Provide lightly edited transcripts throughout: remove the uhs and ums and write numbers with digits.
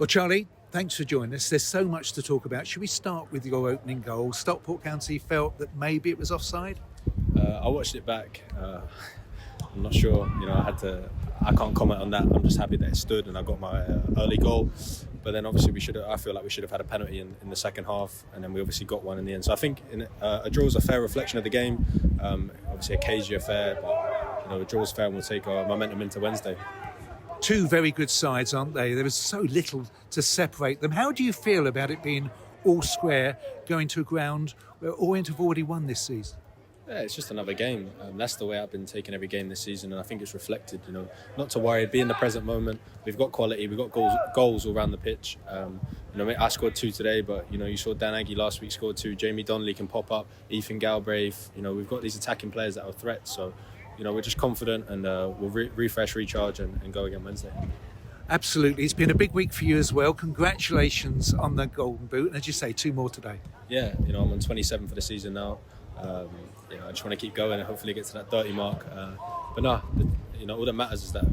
Well, Charlie, thanks for joining us. There's so much to talk about. Should we start with your opening goal? Stockport County felt that maybe it was offside? I watched it back. I'm not sure. I can't comment on that. I'm just happy that it stood and I got my early goal. But then obviously I feel like we should have had a penalty in the second half, and then we obviously got one in the end. So I think a draw is a fair reflection of the game. Obviously a cagey affair, but a draw is fair, and we'll take our momentum into Wednesday. Two very good sides, aren't they? There was so little to separate them. How do you feel about it being all square, going to a ground where Orient have already won this season? Yeah, it's just another game. That's the way I've been taking every game this season, and I think it's reflected. Not to worry, be in the present moment. We've got quality, we've got goals all around the pitch. I scored 2 today, but you saw Dan Aggie last week scored 2. Jamie Donnelly can pop up. Ethan Galbraith. We've got these attacking players that are threats. So, we're just confident, and we'll refresh, recharge, and go again Wednesday. Absolutely. It's been a big week for you as well. Congratulations on the Golden Boot. And as you say, 2 more today. Yeah, I'm on 27 for the season now. I just want to keep going and hopefully get to that 30 mark. All that matters is that,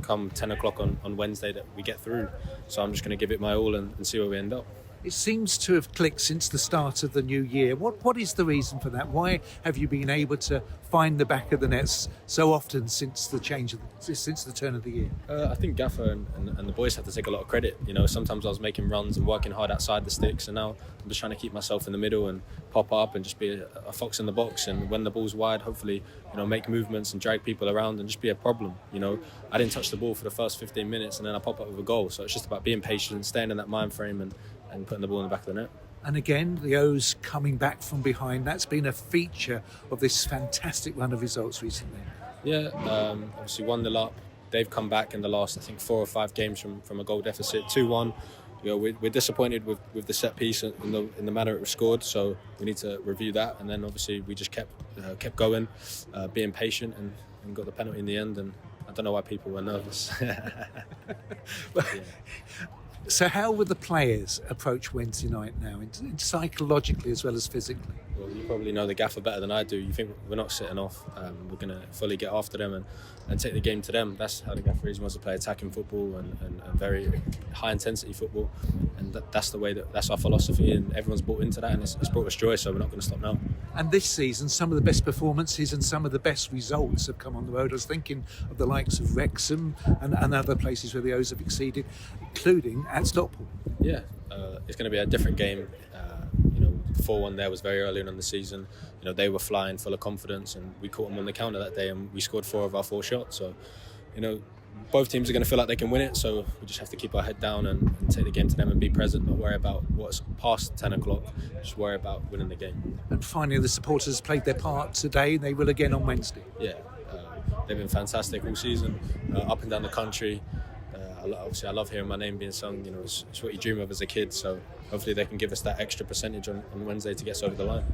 come 10 o'clock on Wednesday that we get through. So I'm just going to give it my all and see where we end up. It seems to have clicked since the start of the new year. What is the reason for that? Why have you been able to find the back of the nets so often since the turn of the year? I think Gaffer and the boys have to take a lot of credit. Sometimes I was making runs and working hard outside the sticks, and now I'm just trying to keep myself in the middle and pop up and just be a fox in the box. And when the ball's wide, hopefully, make movements and drag people around and just be a problem. I didn't touch the ball for the first 15 minutes, and then I pop up with a goal. So it's just about being patient, staying in that mind frame, and putting the ball in the back of the net. And again, the O's coming back from behind. That's been a feature of this fantastic run of results recently. Yeah, obviously 1-0 up. They've come back in the last, I think, 4 or 5 games from a goal deficit. 2-1. We're disappointed with the set piece in the manner it was scored. So we need to review that. And then obviously we just kept going, being patient, and got the penalty in the end. And I don't know why people were nervous. Yeah. So how will the players approach Wednesday night now, psychologically as well as physically? Well, you probably know the Gaffer better than I do. You think we're not sitting off. We're going to fully get after them and take the game to them. That's how the Gaffer is. He wants to play attacking football and very high-intensity football. And that's our philosophy, and everyone's bought into that, and it's brought us joy, so we're not going to stop now. And this season, some of the best performances and some of the best results have come on the road. I was thinking of the likes of Wrexham and other places where the O's have exceeded, including at Stockport. Yeah, it's going to be a different game. 4-1 there was very early on in the season. They were flying full of confidence, and we caught them on the counter that day, and we scored 4 of our 4 shots. So, both teams are going to feel like they can win it, so we just have to keep our head down and take the game to them and be present, not worry about what's past 10 o'clock, just worry about winning the game. And finally, the supporters played their part today. They will again on Wednesday. Yeah, they've been fantastic all season, up and down the country. Obviously, I love hearing my name being sung. It's what you dream of as a kid, so hopefully they can give us that extra percentage on Wednesday to get us over the line.